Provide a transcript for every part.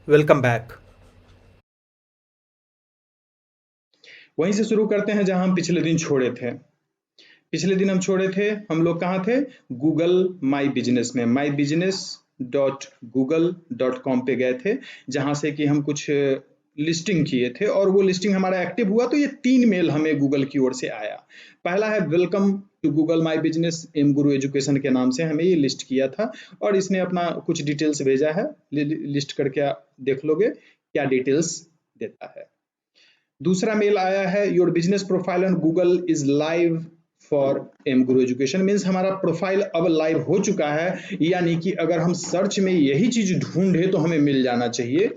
Welcome back. वहीं से शुरू करते हैं जहां हम पिछले दिन छोड़े थे। पिछले दिन हम छोड़े थे, हम लोग कहाँ थे? गूगल माई बिजनेस में, माई बिजनेस .google.com पे गए थे, जहां से कि हम कुछ लिस्टिंग किए थे और वो लिस्टिंग हमारा एक्टिव हुआ। तो ये 3 मेल हमें गूगल की ओर से आया। पहला है welcome to Google my business, M Guru education के नाम से हमें ये लिस्ट किया था और इसने अपना कुछ डिटेल्स भेजा है। लिस्ट करके देख लोगे क्या डिटेल्स देता है। दूसरा मेल आया है, your business profile on Google is live for M Guru education. Means हमारा प्रोफाइल अब लाइव हो चुका है, यानी कि अगर हम सर्च में यही चीज ढूंढे तो हमें मिल जाना चाहिए।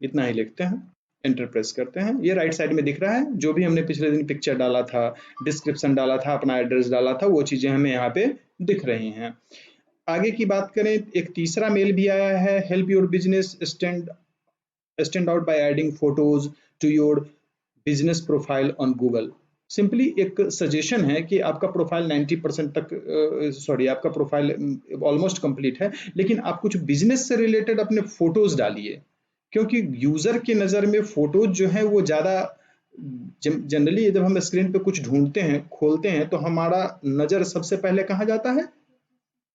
इतना ही लिखते हैं, एंटर प्रेस करते हैं। ये राइट साइड में दिख रहा है, जो भी हमने पिछले दिन पिक्चर डाला था, डिस्क्रिप्शन डाला था, अपना एड्रेस डाला था, वो चीजें हमें यहाँ पे दिख रही हैं। आगे की बात करें, एक तीसरा मेल भी आया है, help your business stand out by adding photos to your business profile on Google. Simply एक सजेशन है कि आपका प्रोफाइल 90% तक, सॉरी, आपका प्रोफाइल ऑलमोस्ट कंप्लीट है, लेकिन आप कुछ बिजनेस से रिलेटेड अपने फोटोज डालिए, क्योंकि यूजर की नज़र में फोटोज जो है वो ज़्यादा जनरली जब हम स्क्रीन पे कुछ ढूंढते हैं, खोलते हैं, तो हमारा नज़र सबसे पहले कहाँ जाता है?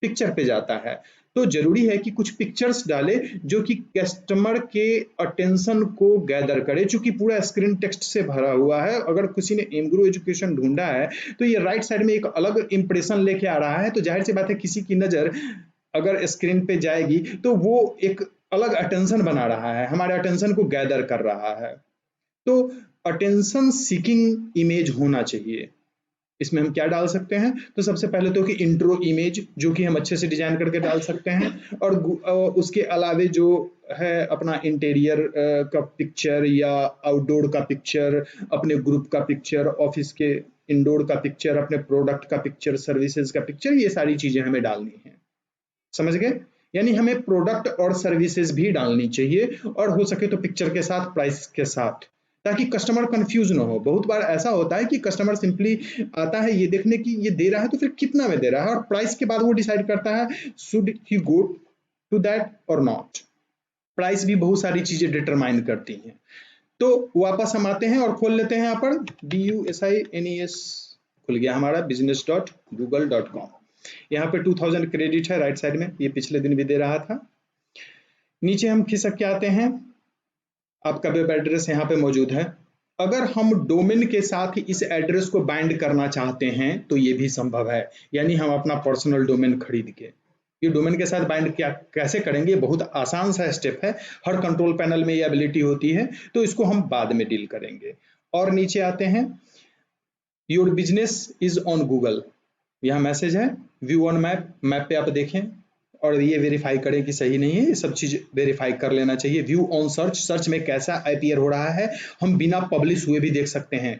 पिक्चर पे जाता है। तो जरूरी है कि कुछ पिक्चर्स डाले जो कि कस्टमर के अटेंशन को गैदर करे। चूंकि पूरा स्क्रीन टेक्स्ट से भरा हुआ है, अगर किसी ने एमग्रो एजुकेशन ढूंढा है तो ये राइट साइड में एक अलग इंप्रेशन लेके आ रहा है। तो जाहिर सी बात है, किसी की नजर अगर स्क्रीन पे जाएगी तो वो एक अलग अटेंशन बना रहा है, हमारे अटेंशन को गैदर कर रहा है। तो अटेंशन सीकिंग इमेज होना चाहिए। इसमें हम क्या डाल सकते हैं? तो सबसे पहले तो कि इंट्रो इमेज, जो कि हम अच्छे से डिजाइन करके डाल सकते हैं, और उसके अलावे जो है अपना इंटीरियर का पिक्चर या आउटडोर का पिक्चर, अपने ग्रुप का पिक्चर, ऑफिस के इंडोर का पिक्चर, अपने प्रोडक्ट का पिक्चर, सर्विसेज का पिक्चर, ये सारी चीजें हमें डालनी है। समझ गए? यानी हमें प्रोडक्ट और सर्विसेज भी डालनी चाहिए, और हो सके तो पिक्चर के साथ, प्राइस के साथ, ताकि कस्टमर कंफ्यूज ना हो। बहुत बार ऐसा होता है कि कस्टमर सिंपली आता है ये देखने की ये दे रहा है तो फिर कितना में दे रहा है, और प्राइस के बाद वो डिसाइड करता है should he go to that और नॉट। प्राइस भी बहुत सारी चीजें डिटरमाइन करती हैं। तो वापस हम आते हैं और खोल लेते हैं, यहाँ पर BUSINES खुल गया हमारा business.google.com। यहाँ पे 2000 क्रेडिट है राइट साइड में, ये पिछले दिन भी दे रहा था। नीचे हम खिसक के आते हैं, आपका वेब एड्रेस यहाँ पे मौजूद है। अगर हम डोमेन के साथ ही इस एड्रेस को बाइंड करना चाहते हैं तो ये भी संभव है, यानी हम अपना पर्सनल डोमेन खरीद के ये डोमेन के साथ बाइंड क्या कैसे करेंगे? बहुत आसान सा स्टेप है, हर कंट्रोल पैनल में ये एबिलिटी होती है, तो इसको हम बाद में डील करेंगे। और नीचे आते हैं, your business is on Google, यहाँ मैसेज है, व्यू ऑन मैप, मैप पे आप देखें और ये वेरीफाई करें कि सही नहीं है, ये सब चीज वेरीफाई कर लेना चाहिए। व्यू ऑन सर्च, सर्च में कैसा अपीयर हो रहा है, हम बिना पब्लिश हुए भी देख सकते हैं।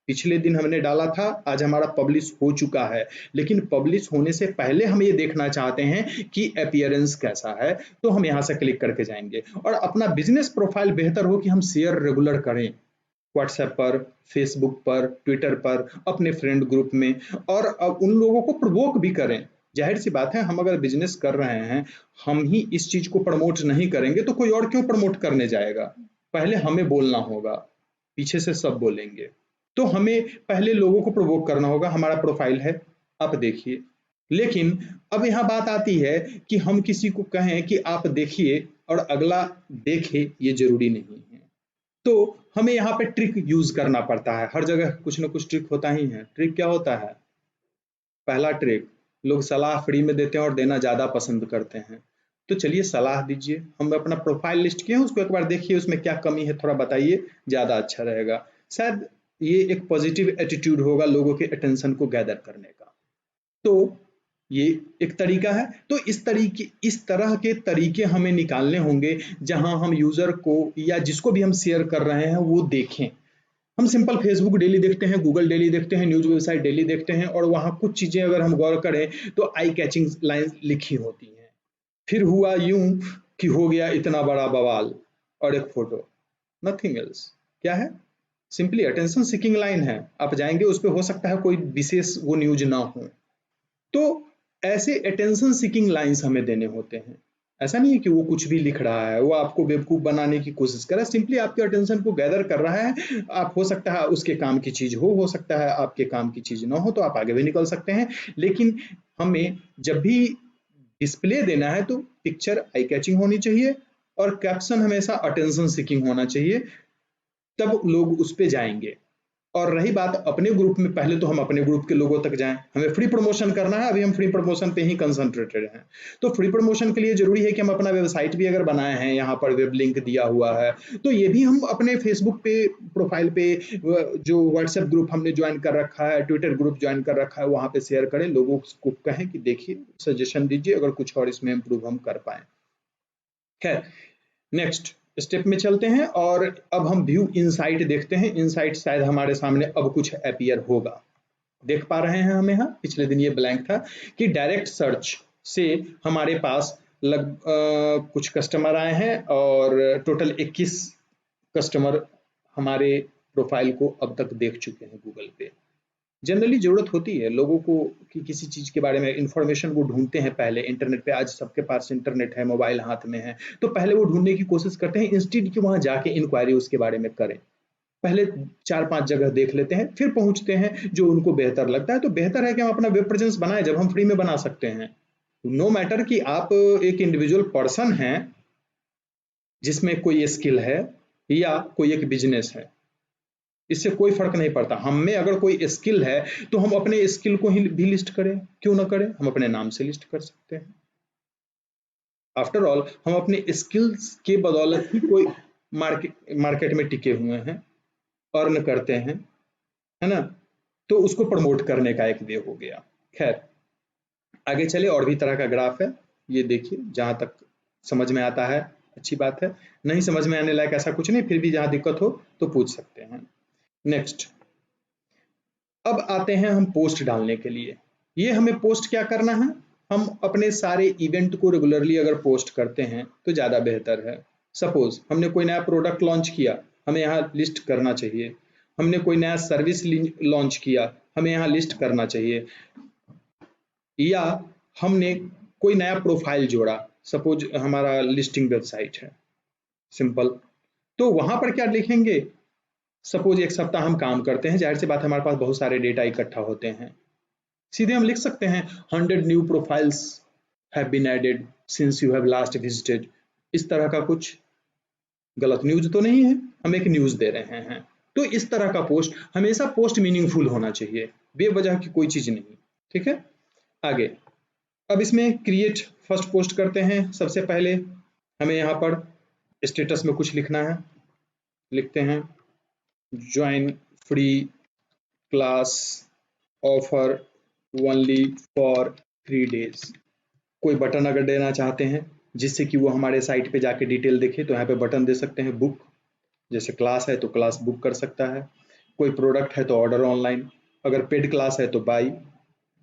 पिछले दिन हमने डाला था, आज हमारा पब्लिश हो चुका है, लेकिन पब्लिश होने से पहले हम ये देखना चाहते हैं कि अपीयरेंस कैसा है, तो हम यहाँ से क्लिक करके जाएंगे। और अपना बिजनेस प्रोफाइल बेहतर हो कि हम शेयर रेगुलर करें, व्हाट्सएप पर, फेसबुक पर, ट्विटर पर, अपने फ्रेंड ग्रुप में, और अब उन लोगों को प्रवोक भी करें। जाहिर सी बात है, हम अगर बिजनेस कर रहे हैं, हम ही इस चीज को प्रमोट नहीं करेंगे तो कोई और क्यों प्रमोट करने जाएगा? पहले हमें बोलना होगा, पीछे से सब बोलेंगे। तो हमें पहले लोगों को प्रवोक करना होगा। हमारा प्रोफाइल है, आप देखिए। लेकिन अब यहाँ बात आती है कि हम किसी को कहें कि आप देखिए और अगला देखे, ये जरूरी नहीं है। तो हमें यहाँ पे ट्रिक यूज करना पड़ता है। हर जगह कुछ ना कुछ ट्रिक होता ही है। ट्रिक क्या होता है? पहला ट्रिक, लोग सलाह फ्री में देते हैं और देना ज्यादा पसंद करते हैं। तो चलिए सलाह दीजिए, हम अपना प्रोफाइल लिस्ट किए हैं, उसको एक बार देखिए, उसमें क्या कमी है थोड़ा बताइए, ज्यादा अच्छा रहेगा। शायद ये एक पॉजिटिव एटीट्यूड होगा लोगों के अटेंशन को गैदर करने का। तो ये एक तरीका है। तो इस तरह के तरीके हमें निकालने होंगे जहां हम यूजर को या जिसको भी हम शेयर कर रहे हैं वो देखें। हम सिंपल फेसबुक डेली देखते हैं, गूगल डेली देखते हैं, न्यूज वेबसाइट डेली देखते हैं, और वहां कुछ चीजें अगर हम गौर करें तो आई कैचिंग लाइन लिखी होती हैं। फिर हुआ यूं कि हो गया इतना बड़ा बवाल, और एक फोटो, नथिंग एल्स। क्या है? सिंपली अटेंशन सीकिंग लाइन है। आप जाएंगे उस पर, हो सकता है कोई विशेष वो न्यूज ना हो। तो ऐसे अटेंशन सीकिंग लाइंस हमें देने होते हैं। ऐसा नहीं है कि वो कुछ भी लिख रहा है, वो आपको बेवकूफ बनाने की कोशिश कर रहा है, सिंपली आपके अटेंशन को गैदर कर रहा है। आप हो सकता है उसके काम की चीज हो सकता है आपके काम की चीज ना हो, तो आप आगे भी निकल सकते हैं। लेकिन हमें जब भी डिस्प्ले देना है तो पिक्चर आई कैचिंग होनी चाहिए और कैप्शन हमेशा अटेंशन सीकिंग होना चाहिए, तब लोग उस पे जाएंगे। और रही बात अपने ग्रुप में, पहले तो हम अपने ग्रुप के लोगों तक जाएं, हमें फ्री प्रमोशन करना है, अभी हम फ्री प्रमोशन पे ही कंसंट्रेटेड हैं। तो फ्री प्रमोशन के लिए जरूरी है कि हम अपना वेबसाइट भी अगर बनाए हैं, यहाँ पर वेब लिंक दिया हुआ है, तो ये भी हम अपने फेसबुक पे प्रोफाइल पे, जो व्हाट्सएप ग्रुप हमने ज्वाइन कर रखा है, ट्विटर ग्रुप ज्वाइन कर रखा है, वहां पे शेयर करें, लोगों को कहें कि देखिए, सजेशन दीजिए अगर कुछ और इसमें इम्प्रूव हम कर पाए। खैर, नेक्स्ट स्टेप में चलते हैं और अब हम व्यू इनसाइट देखते हैं। इनसाइट शायद हमारे सामने अब कुछ अपीयर होगा। देख पा रहे हैं हम यहाँ, पिछले दिन ये ब्लैंक था कि डायरेक्ट सर्च से हमारे पास कुछ कस्टमर आए हैं और टोटल 21 कस्टमर हमारे प्रोफाइल को अब तक देख चुके हैं गूगल पे। जनरली जरूरत होती है लोगों को कि किसी चीज के बारे में इंफॉर्मेशन वो ढूंढते हैं पहले इंटरनेट पे। आज सबके पास इंटरनेट है, मोबाइल हाथ में है, तो पहले वो ढूंढने की कोशिश करते हैं इंस्टीड कि वहां जाके इंक्वायरी उसके बारे में करें। पहले 4-5 जगह देख लेते हैं, फिर पहुंचते हैं जो उनको बेहतर लगता है। तो बेहतर है कि हम अपना वेब प्रेजेंस बनाएं जब हम फ्री में बना सकते हैं। नो मैटर कि आप एक इंडिविजुअल पर्सन हैं जिसमें कोई स्किल है या कोई एक बिजनेस है, इससे कोई फर्क नहीं पड़ता। हम में अगर कोई स्किल है तो हम अपने स्किल को ही भी लिस्ट करें, क्यों ना करें, हम अपने नाम से लिस्ट कर सकते हैं। आफ्टर ऑल हम अपने स्किल्स के बदौलत ही कोई मार्केट में टिके हुए हैं, अर्न करते हैं, है ना। तो उसको प्रमोट करने का एक वे हो गया। खैर, आगे चले, और भी तरह का ग्राफ है, ये देखिए, जहां तक समझ में आता है अच्छी बात है, नहीं समझ में आने लायक ऐसा कुछ नहीं, फिर भी जहां दिक्कत हो तो पूछ सकते हैं। नेक्स्ट, अब आते हैं हम पोस्ट डालने के लिए। ये हमें पोस्ट क्या करना है, हम अपने सारे इवेंट को रेगुलरली अगर पोस्ट करते हैं तो ज़्यादा बेहतर है। सपोज हमने कोई नया प्रोडक्ट लॉन्च किया, हमें यहाँ लिस्ट करना चाहिए। हमने कोई नया सर्विस लॉन्च किया, हमें यहाँ लिस्ट करना चाहिए। या हमने कोई नया प्रोफाइल जोड़ा, सपोज हमारा लिस्टिंग वेबसाइट है, सिंपल, तो वहां पर क्या लिखेंगे। सपोज एक सप्ताह हम काम करते हैं, जाहिर सी बात है हमारे पास बहुत सारे डेटा इकट्ठा होते हैं, सीधे हम लिख सकते हैं 100 new profiles have been added since you have last visited. इस तरह का कुछ गलत न्यूज तो नहीं है, हम एक न्यूज दे रहे हैं। तो इस तरह का पोस्ट, हमेशा पोस्ट मीनिंगफुल होना चाहिए, बेवजह की कोई चीज नहीं। ठीक है, आगे, अब इसमें क्रिएट फर्स्ट पोस्ट करते हैं। सबसे पहले हमें यहाँ पर स्टेटस में कुछ लिखना है, लिखते हैं join free class offer only for 3 days। कोई बटन अगर देना चाहते हैं जिससे कि वो हमारे साइट पे जाके डिटेल देखे, तो यहाँ पे बटन दे सकते हैं बुक, जैसे क्लास है तो क्लास बुक कर सकता है, कोई प्रोडक्ट है तो ऑर्डर ऑनलाइन, अगर पेड क्लास है तो बाई,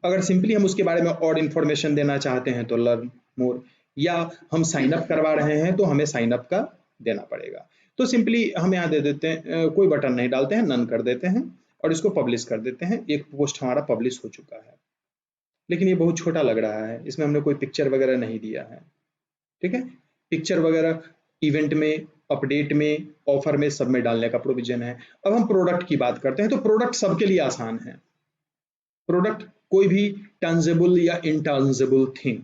अगर सिंपली हम उसके बारे में और इन्फॉर्मेशन देना चाहते हैं तो लर्न मोर, या हम साइन अप करवा रहे हैं तो हमें साइन अप का देना पड़ेगा। तो सिंपली हम यहाँ दे देते हैं, कोई बटन नहीं डालते हैं, नन कर देते हैं और इसको पब्लिश कर देते हैं। एक पोस्ट हमारा पब्लिश हो चुका है, लेकिन ये बहुत छोटा लग रहा है, इसमें हमने कोई पिक्चर वगैरह नहीं दिया है। ठीक है, पिक्चर वगैरह इवेंट में, अपडेट में, ऑफर में, सब में डालने का प्रोविजन है। अब हम प्रोडक्ट की बात करते हैं, तो प्रोडक्ट सबके लिए आसान है। प्रोडक्ट कोई भी टंजेबल या इंटंजेबल थिंग,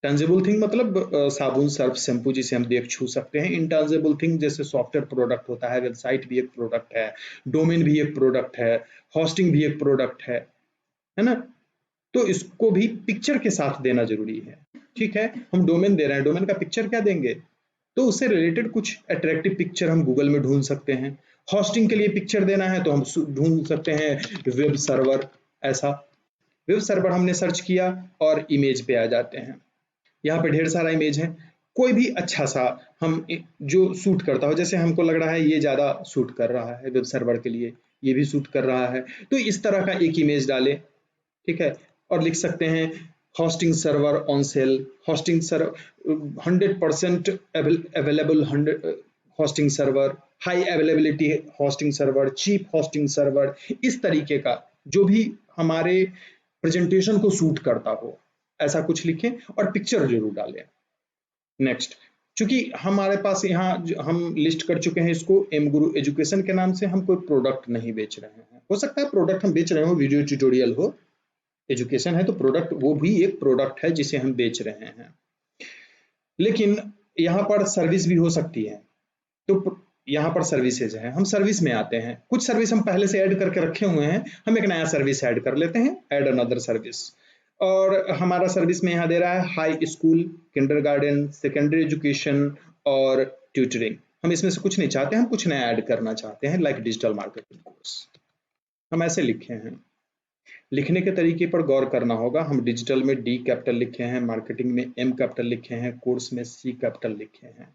टंजेबल थिंग मतलब साबुन, सर्फ, शैम्पू, जिसे हम देख छू सकते हैं। इंटंजेबल थिंग जैसे सॉफ्टवेयर प्रोडक्ट होता है, वेबसाइट भी एक प्रोडक्ट है, डोमेन भी एक प्रोडक्ट है, होस्टिंग भी एक प्रोडक्ट है ना। तो इसको भी पिक्चर के साथ देना जरूरी है। ठीक है, हम डोमेन दे रहे हैं, डोमेन का पिक्चर क्या देंगे, तो उससे रिलेटेड कुछ अट्रैक्टिव पिक्चर हम गूगल में ढूंढ सकते हैं। होस्टिंग के लिए पिक्चर देना है तो हम ढूंढ सकते हैं वेब सर्वर। ऐसा वेब सर्वर हमने सर्च किया और इमेज पे आ जाते हैं, यहाँ पे ढेर सारा इमेज है, कोई भी अच्छा सा हम जो सूट करता हो, जैसे हमको लग रहा है ये ज्यादा सूट कर रहा है वेब सर्वर के लिए, ये भी सूट कर रहा है, तो इस तरह का एक इमेज डालें। ठीक है, और लिख सकते हैं hosting server on sale, hosting server 100% available, 100 hosting server, high availability hosting server, cheap hosting server, इस तरीके का जो भी हमारे प्रेजेंटेशन को सूट करता हो, ऐसा कुछ लिखें और पिक्चर जरूर डालें। नेक्स्ट, चूंकि हमारे पास यहाँ हम लिस्ट कर चुके हैं इसको एम गुरु एजुकेशन के नाम से, हम कोई प्रोडक्ट नहीं बेच रहे हैं। हो सकता है प्रोडक्ट हम बेच रहे हो, वीडियो ट्यूटोरियल हो, एजुकेशन है तो प्रोडक्ट वो भी एक प्रोडक्ट है जिसे हम बेच रहे हैं। लेकिन यहाँ पर सर्विस भी हो सकती है, तो यहाँ पर सर्विसेज है, हम सर्विस में आते हैं। कुछ सर्विस हम पहले से ऐड करके रखे हुए हैं, हम एक नया सर्विस ऐड कर लेते हैं, ऐड अनदर सर्विस। और हमारा सर्विस में यहाँ दे रहा है high school, kindergarten, secondary education और ट्यूटरिंग। हम इसमें से कुछ नहीं चाहते, हम कुछ नया ऐड करना चाहते हैं, लाइक डिजिटल मार्केटिंग कोर्स। हम ऐसे लिखे हैं। लिखने के तरीके पर गौर करना होगा। हम डिजिटल में डी कैपिटल लिखे हैं, मार्केटिंग में एम कैपिटल लिखे हैं, कोर्स में सी कैपिटल लिखे हैं।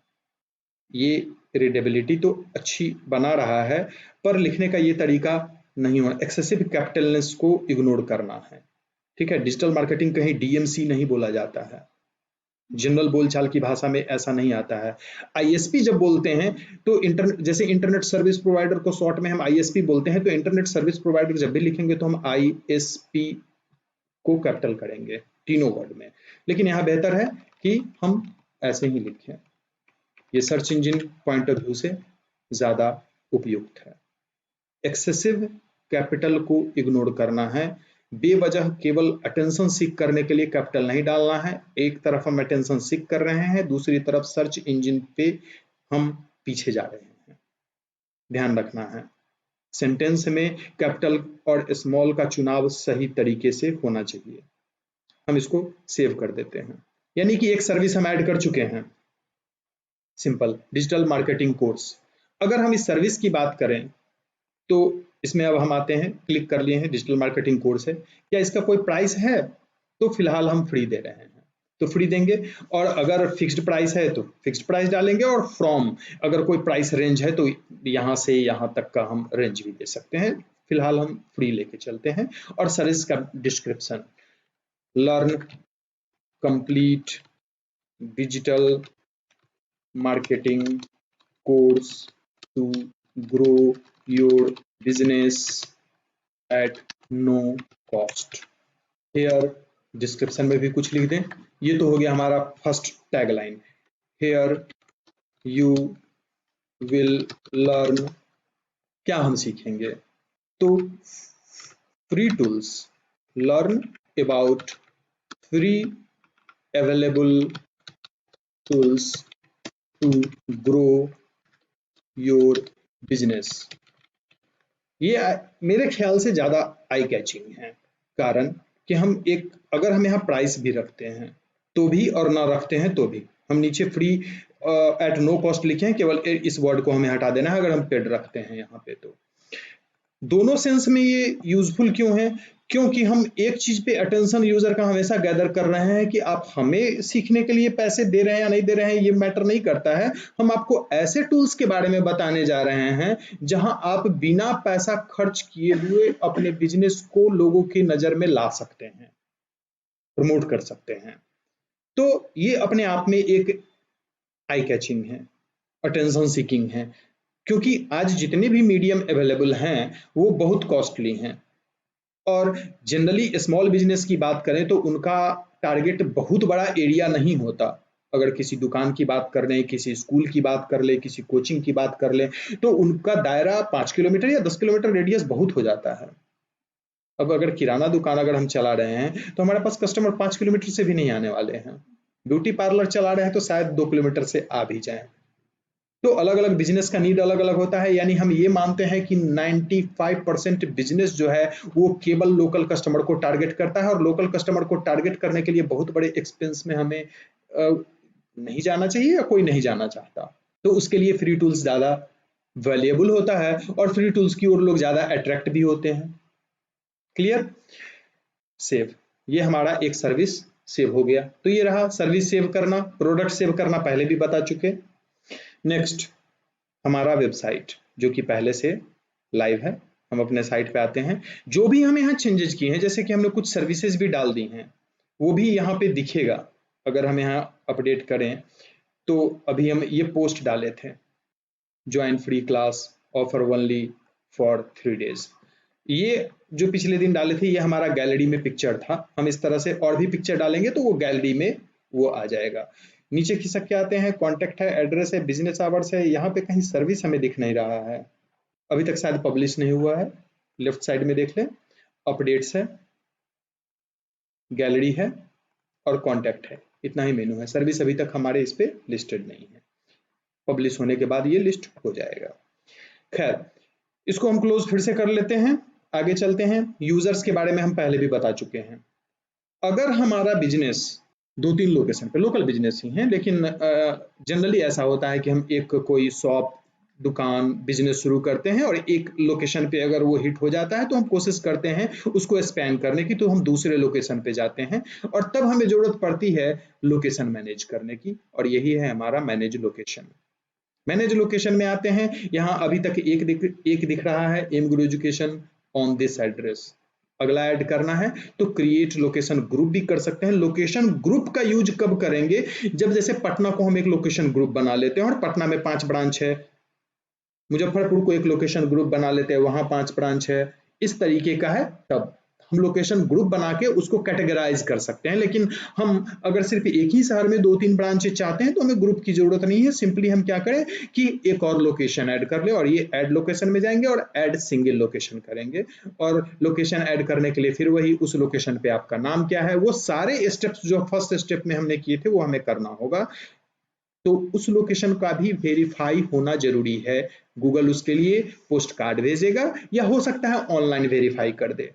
ये रीडेबिलिटी तो अच्छी बना रहा है, पर लिखने का ये तरीका नहीं होना, एक्सेसिव कैपिटलनेस को इग्नोर करना है। ठीक है, डिजिटल मार्केटिंग कहीं डीएमसी नहीं बोला जाता है, जनरल बोलचाल की भाषा में ऐसा नहीं आता है। आईएसपी जब बोलते हैं तो इंटरनेट, जैसे इंटरनेट सर्विस प्रोवाइडर को शॉर्ट में हम आईएसपी बोलते हैं, तो इंटरनेट सर्विस प्रोवाइडर जब भी लिखेंगे तो हम आईएसपी को कैपिटल करेंगे तीनों वर्ड में। लेकिन यहाँ बेहतर है कि हम ऐसे ही लिखें, ये search engine point of view से ज्यादा उपयुक्त है। एक्सेसिव कैपिटल को इग्नोर करना है, बेवजह केवल अटेंशन सीख करने के लिए कैपिटल नहीं डालना है। एक तरफ हम अटेंशन सीख कर रहे हैं, दूसरी तरफ सर्च इंजन पे हम पीछे जा रहे हैं, ध्यान रखना है। सेंटेंस में कैपिटल और स्मॉल का चुनाव सही तरीके से होना चाहिए। हम इसको सेव कर देते हैं, यानी कि एक सर्विस हम ऐड कर चुके हैं, सिंपल डिजिटल मार्केटिंग कोर्स। अगर हम इस सर्विस की बात करें तो इसमें अब हम आते हैं, क्लिक कर लिए हैं, डिजिटल मार्केटिंग कोर्स है, क्या इसका कोई प्राइस है? तो फिलहाल हम फ्री दे रहे हैं, तो फ्री देंगे। और अगर फिक्स्ड प्राइस है तो फिक्स्ड प्राइस डालेंगे, और फ्रॉम अगर कोई प्राइस रेंज है तो यहाँ से यहाँ तक का हम रेंज भी दे सकते हैं। फिलहाल हम फ्री लेके चलते हैं। और सर्विस का description, learn complete digital marketing course to grow your business at no cost. Here description में भी कुछ लिख दें। ये तो हो गया हमारा first tagline, here you will learn. क्या हम सीखेंगे? तो free tools, learn about free available tools to grow your business. ये मेरे ख्याल से ज्यादा आई कैचिंग है, कारण कि हम एक, अगर हम यहाँ प्राइस भी रखते हैं तो भी और ना रखते हैं तो भी, हम नीचे फ्री एट नो कॉस्ट लिखे हैं, केवल इस वर्ड को हमें हटा देना है अगर हम पेड रखते हैं यहाँ पे। तो दोनों सेंस में ये यूजफुल क्यों है? क्योंकि हम एक चीज पे अटेंशन यूजर का हमेशा गैदर कर रहे हैं कि आप हमें सीखने के लिए पैसे दे रहे हैं या नहीं दे रहे हैं, ये मैटर नहीं करता है। हम आपको ऐसे टूल्स के बारे में बताने जा रहे हैं जहां आप बिना पैसा खर्च किए हुए अपने बिजनेस को लोगों की नजर में ला सकते हैं, प्रमोट कर सकते हैं। तो ये अपने आप में एक आई कैचिंग है, अटेंशन सीकिंग है, क्योंकि आज जितने भी मीडियम अवेलेबल हैं वो बहुत कॉस्टली हैं। और जनरली स्मॉल बिजनेस की बात करें तो उनका टारगेट बहुत बड़ा एरिया नहीं होता। अगर किसी दुकान की बात कर लें, किसी स्कूल की बात कर लें, किसी कोचिंग की बात कर लें, तो उनका दायरा 5 किलोमीटर या 10 किलोमीटर रेडियस बहुत हो जाता है। अब अगर किराना दुकान अगर हम चला रहे हैं तो हमारे पास कस्टमर 5 किलोमीटर से भी नहीं आने वाले हैं। ब्यूटी पार्लर चला रहे हैं तो शायद 2 किलोमीटर से आ भी जाए। तो अलग अलग बिजनेस का नीड अलग अलग होता है, यानी हम ये मानते हैं कि 95% बिजनेस जो है वो केवल लोकल कस्टमर को टारगेट करता है, और लोकल कस्टमर को टारगेट करने के लिए बहुत बड़े एक्सपेंस में हमें नहीं जाना चाहिए या कोई नहीं जाना चाहता। तो उसके लिए फ्री टूल्स ज्यादा वैल्यूएबल होता है, और फ्री टूल्स की ओर लोग ज्यादा अट्रैक्ट भी होते हैं। क्लियर? सेव, ये हमारा एक सर्विस सेव हो गया। तो ये रहा सर्विस सेव करना, प्रोडक्ट सेव करना पहले भी बता चुके। नेक्स्ट हमारा वेबसाइट जो कि पहले से लाइव है, हम अपने साइट पे आते हैं। जो भी हम यहाँ चेंजेस किए हैं, जैसे कि हमने कुछ सर्विसेज भी डाल दी हैं, वो भी यहाँ पे दिखेगा। अगर हम यहाँ अपडेट करें तो अभी हम ये पोस्ट डाले थे, join free class offer only for 3 days। ये जो पिछले दिन डाले थे ये हमारा गैलरी में पिक्चर था। हम इस तरह से और भी पिक्चर डालेंगे तो वो गैलरी में वो आ जाएगा। नीचे खिसक के आते हैं, कॉन्टैक्ट है, एड्रेस है, बिजनेस आवर्स है, यहाँ पे कहीं सर्विस हमें दिख नहीं रहा है, अभी तक शायद पब्लिश नहीं हुआ है। लेफ्ट साइड में देख लें, अपडेट्स है, गैलरी है और कॉन्टैक्ट है, इतना ही मेनू है। सर्विस अभी तक हमारे इस पे लिस्टेड नहीं है, पब्लिश होने के बाद ये लिस्ट हो जाएगा। खैर, इसको हम क्लोज फिर से कर लेते हैं, आगे चलते हैं। यूजर्स के बारे में हम पहले भी बता चुके हैं। अगर हमारा बिजनेस 2-3 लोकेशन पे, लोकल बिजनेस ही है, लेकिन जनरली ऐसा होता है कि हम एक कोई शॉप, दुकान, बिजनेस शुरू करते हैं और एक लोकेशन पे अगर वो हिट हो जाता है तो हम कोशिश करते हैं उसको एक्सपैंड करने की, तो हम दूसरे लोकेशन पे जाते हैं और तब हमें जरूरत पड़ती है लोकेशन मैनेज करने की, और यही है हमारा मैनेज लोकेशन। मैनेज लोकेशन में आते हैं, यहाँ अभी तक एक दिख रहा है, M Guru education on this address. अगला ऐड करना है तो क्रिएट लोकेशन ग्रुप भी कर सकते हैं। लोकेशन ग्रुप का यूज कब करेंगे, जब जैसे पटना को हम एक लोकेशन ग्रुप बना लेते हैं और पटना में 5 ब्रांच है, मुजफ्फरपुर को एक लोकेशन ग्रुप बना लेते हैं, वहां 5 ब्रांच है, इस तरीके का है, तब हम लोकेशन ग्रुप बना के उसको कैटेगराइज कर सकते हैं। लेकिन हम अगर सिर्फ एक ही शहर में 2-3 ब्रांचें चाहते हैं तो हमें ग्रुप की जरूरत नहीं है, सिंपली हम क्या करें कि एक और लोकेशन ऐड कर ले और ये ऐड लोकेशन में जाएंगे और ऐड सिंगल लोकेशन करेंगे, और लोकेशन ऐड करने के लिए फिर वही उस लोकेशन पे आपका नाम क्या है, वो सारे स्टेप्स जो फर्स्ट स्टेप में हमने किए थे वो हमें करना होगा। तो उस लोकेशन का भी वेरीफाई होना जरूरी है, गूगल उसके लिए पोस्ट कार्ड भेजेगा या हो सकता है ऑनलाइन वेरीफाई कर दे।